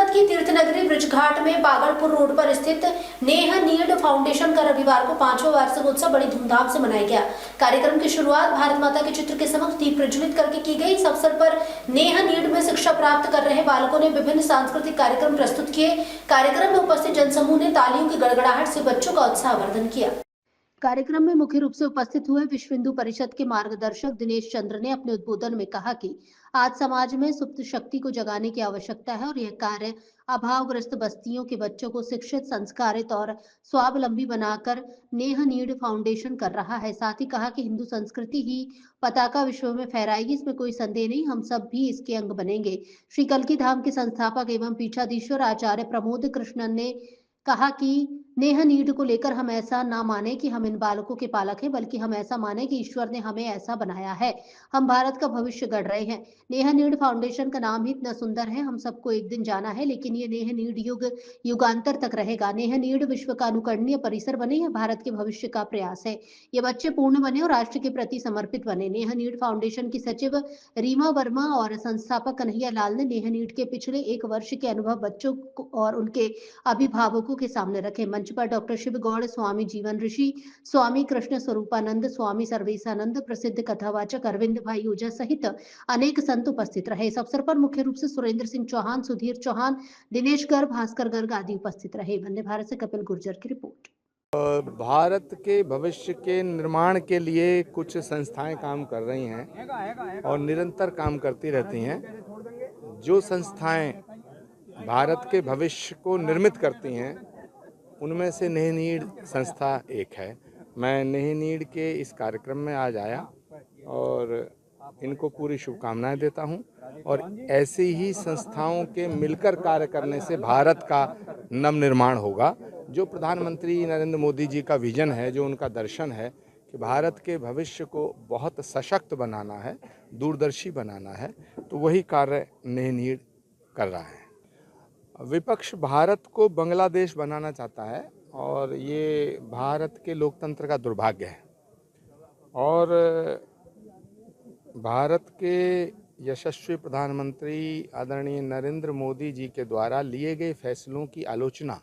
भारत की तीर्थनगरी ब्रिजघाट में बागलपुर रोड पर स्थित नेह नीड फाउंडेशन का रविवार को 5वां वार्षिक उत्सव बड़ी धूमधाम से मनाया गया। कार्यक्रम की शुरुआत भारत माता के चित्र के समक्ष दीप प्रज्वलित करके की गई। इस अवसर पर नेह नीड में शिक्षा प्राप्त कर रहे बालकों ने विभिन्न सांस्कृतिक कार्यक्रम प्रस्तुत किए। कार्यक्रम में उपस्थित जनसमूह ने तालियों की गड़गड़ाहट से बच्चों का उत्साहवर्धन किया। कार्यक्रम में मुख्य रूप से उपस्थित हुए विश्व हिंदू परिषद के मार्गदर्शक दिनेश चंद्र ने अपने उद्बोधन में कहा कि आज समाज में सुप्त शक्ति को जगाने की आवश्यकता है और यह कार्य अभावग्रस्त बस्तियों के बच्चों को शिक्षित, संस्कारित और स्वावलंबी बनाकर नेह नीड फाउंडेशन कर रहा है। साथ ही कहा कि हिंदू संस्कृति ही पताका विश्व में फहराएगी, इसमें कोई संदेह नहीं, हम सब भी इसके अंग बनेंगे। श्री कल्की धाम के संस्थापक एवं पीठाधीश्वर आचार्य प्रमोद कृष्णन ने कहा कि नेह नीड को लेकर हम ऐसा ना माने कि हम इन बालकों के पालक हैं, बल्कि हम ऐसा माने कि ईश्वर ने हमें ऐसा बनाया है। हम भारत का भविष्य गढ़ रहे हैं। नेह नीड फाउंडेशन का नाम ही इतना सुंदर है। हम सबको एक दिन जाना है, लेकिन ये नेह नीड युग युगांतर तक रहेगा। नेह नीड विश्व का अनुकरणीय परिसर बने, यह भारत के भविष्य का प्रयास है। ये बच्चे पूर्ण बने और राष्ट्र के प्रति समर्पित बने। नेह नीड फाउंडेशन की सचिव रीमा वर्मा और संस्थापक कन्हैया लाल ने नेह नीड के पिछले 1 वर्ष के अनुभव बच्चों और उनके अभिभावकों के सामने रखे। मंच पर डॉक्टर शिव गौड़, स्वामी जीवन ऋषि, स्वामी कृष्ण स्वरूपानंद, स्वामी सर्वेशानंद, प्रसिद्ध कथावाचक अरविंद भाई ओझा सहित अनेक संत उपस्थित रहे। इस अवसर पर मुख्य रूप से सुरेंद्र सिंह चौहान, सुधीर चौहान, दिनेश गर्ग, भास्कर गर्ग आदि उपस्थित रहे। वंदे भारत से कपिल गुर्जर की रिपोर्ट। भारत के भविष्य के निर्माण के लिए कुछ संस्थाएं काम कर रही हैं और निरंतर काम करती रहती हैं। जो संस्थाएं भारत के भविष्य को निर्मित करती हैं उनमें से नेह नीड संस्था एक है। मैं नेह नीड के इस कार्यक्रम में आज आया और इनको पूरी शुभकामनाएं देता हूं और ऐसी ही संस्थाओं के मिलकर कार्य करने से भारत का नवनिर्माण होगा। जो प्रधानमंत्री नरेंद्र मोदी जी का विजन है, जो उनका दर्शन है कि भारत के भविष्य को बहुत सशक्त बनाना है, दूरदर्शी बनाना है, तो वही कार्य नेह नीड कर रहा है। विपक्ष भारत को बांग्लादेश बनाना चाहता है और ये भारत के लोकतंत्र का दुर्भाग्य है और भारत के यशस्वी प्रधानमंत्री आदरणीय नरेंद्र मोदी जी के द्वारा लिए गए फैसलों की आलोचना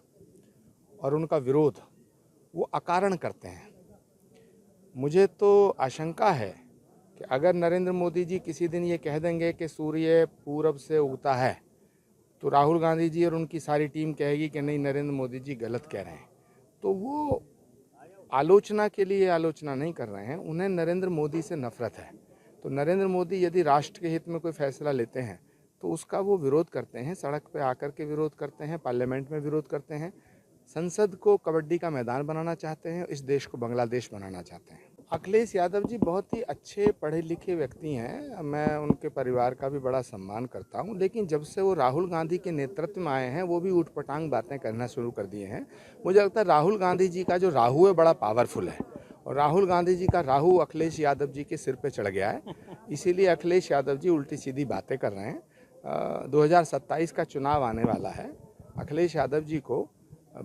और उनका विरोध वो अकारण करते हैं। मुझे तो आशंका है कि अगर नरेंद्र मोदी जी किसी दिन ये कह देंगे कि सूर्य पूरब से उगता है, तो राहुल गांधी जी और उनकी सारी टीम कहेगी कि नहीं, नरेंद्र मोदी जी गलत कह रहे हैं। तो वो आलोचना के लिए आलोचना नहीं कर रहे हैं, उन्हें नरेंद्र मोदी से नफरत है। तो नरेंद्र मोदी यदि राष्ट्र के हित में कोई फैसला लेते हैं तो उसका वो विरोध करते हैं, सड़क पे आकर के विरोध करते हैं, पार्लियामेंट में विरोध करते हैं, संसद को कबड्डी का मैदान बनाना चाहते हैं, इस देश को बांग्लादेश बनाना चाहते हैं। अखिलेश यादव जी बहुत ही अच्छे पढ़े लिखे व्यक्ति हैं, मैं उनके परिवार का भी बड़ा सम्मान करता हूं, लेकिन जब से वो राहुल गांधी के नेतृत्व में आए हैं वो भी ऊटपटांग बातें करना शुरू कर दिए हैं। मुझे लगता है राहुल गांधी जी का जो राहु है बड़ा पावरफुल है और राहुल गांधी जी का राहु अखिलेश यादव जी के सिर पे चढ़ गया है, इसीलिए अखिलेश यादव जी उल्टी सीधी बातें कर रहे हैं। 2027 का चुनाव आने वाला है। अखिलेश यादव जी को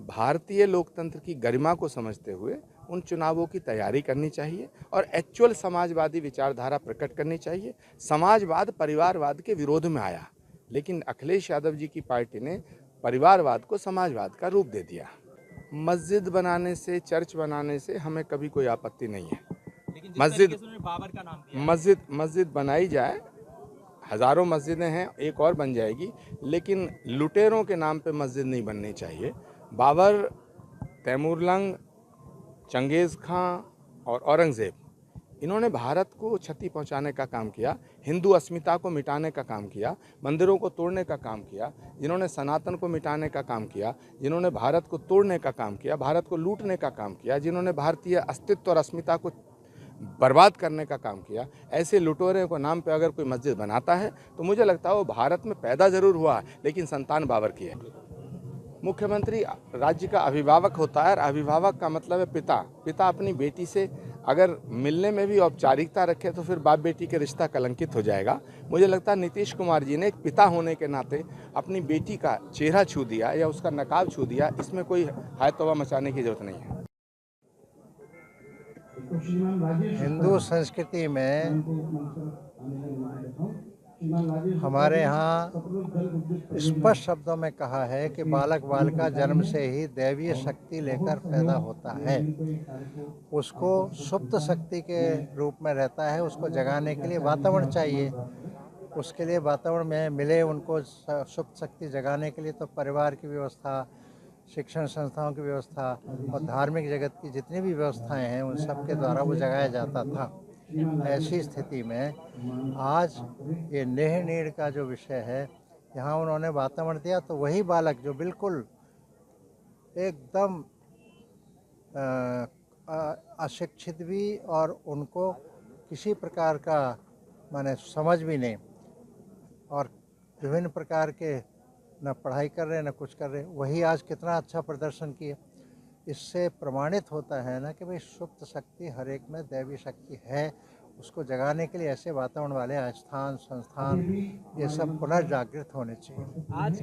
भारतीय लोकतंत्र की गरिमा को समझते हुए उन चुनावों की तैयारी करनी चाहिए और एक्चुअल समाजवादी विचारधारा प्रकट करनी चाहिए। समाजवाद परिवारवाद के विरोध में आया, लेकिन अखिलेश यादव जी की पार्टी ने परिवारवाद को समाजवाद का रूप दे दिया। मस्जिद बनाने से, चर्च बनाने से हमें कभी कोई आपत्ति नहीं है। मस्जिद बनाई जाए, हज़ारों मस्जिदें हैं, एक और बन जाएगी, लेकिन लुटेरों के नाम पे मस्जिद नहीं बननी चाहिए। बाबर, तैमूरलंग, चंगेज़ खां और औरंगज़ेब, इन्होंने भारत को क्षति पहुंचाने का काम किया, हिंदू अस्मिता को मिटाने का काम किया, मंदिरों को तोड़ने का काम किया, जिन्होंने सनातन को मिटाने का काम किया, जिन्होंने भारत को तोड़ने का काम किया, भारत को लूटने का काम किया, जिन्होंने भारतीय अस्तित्व और अस्मिता को बर्बाद करने का काम किया। ऐसे लुटेरों को नाम पे अगर कोई मस्जिद बनाता है तो मुझे लगता है वो भारत में पैदा जरूर हुआ है, लेकिन संतान बाबर की है। मुख्यमंत्री राज्य का अभिभावक होता है और अभिभावक का मतलब है पिता। पिता अपनी बेटी से अगर मिलने में भी औपचारिकता रखे तो फिर बाप बेटी के रिश्ता कलंकित हो जाएगा। मुझे लगता है नीतीश कुमार जी ने एक पिता होने के नाते अपनी बेटी का चेहरा छू दिया या उसका नकाब छू दिया, इसमें कोई हाय तौबा मचाने की जरूरत नहीं है। हिंदू संस्कृति में हमारे यहाँ स्पष्ट शब्दों में कहा है कि बालक बालिका जन्म से ही दैवीय शक्ति लेकर पैदा होता है। उसको सुप्त शक्ति के रूप में रहता है। उसको जगाने के लिए वातावरण चाहिए। उसके लिए वातावरण में मिले उनको सुप्त शक्ति जगाने के लिए तो परिवार की व्यवस्था, शिक्षण संस्थाओं की व्यवस्था और धार्मिक जगत की जितनी भी व्यवस्थाएं हैं उन सब के द्वारा वो जगाया जाता था। ऐसी स्थिति में आज ये नेह नीड़ का जो विषय है, यहाँ उन्होंने वातावरण दिया तो वही बालक जो बिल्कुल एकदम अशिक्षित भी और उनको किसी प्रकार का माने समझ भी नहीं और विभिन्न प्रकार के न पढ़ाई कर रहे न कुछ कर रहे, वही आज कितना अच्छा प्रदर्शन किया। इससे प्रमाणित होता है ना कि भाई सुप्त शक्ति हर एक में दैवी शक्ति है। उसको जगाने के लिए ऐसे वातावरण वाले स्थान संस्थान ये सब पुनर्जागृत होने चाहिए। आज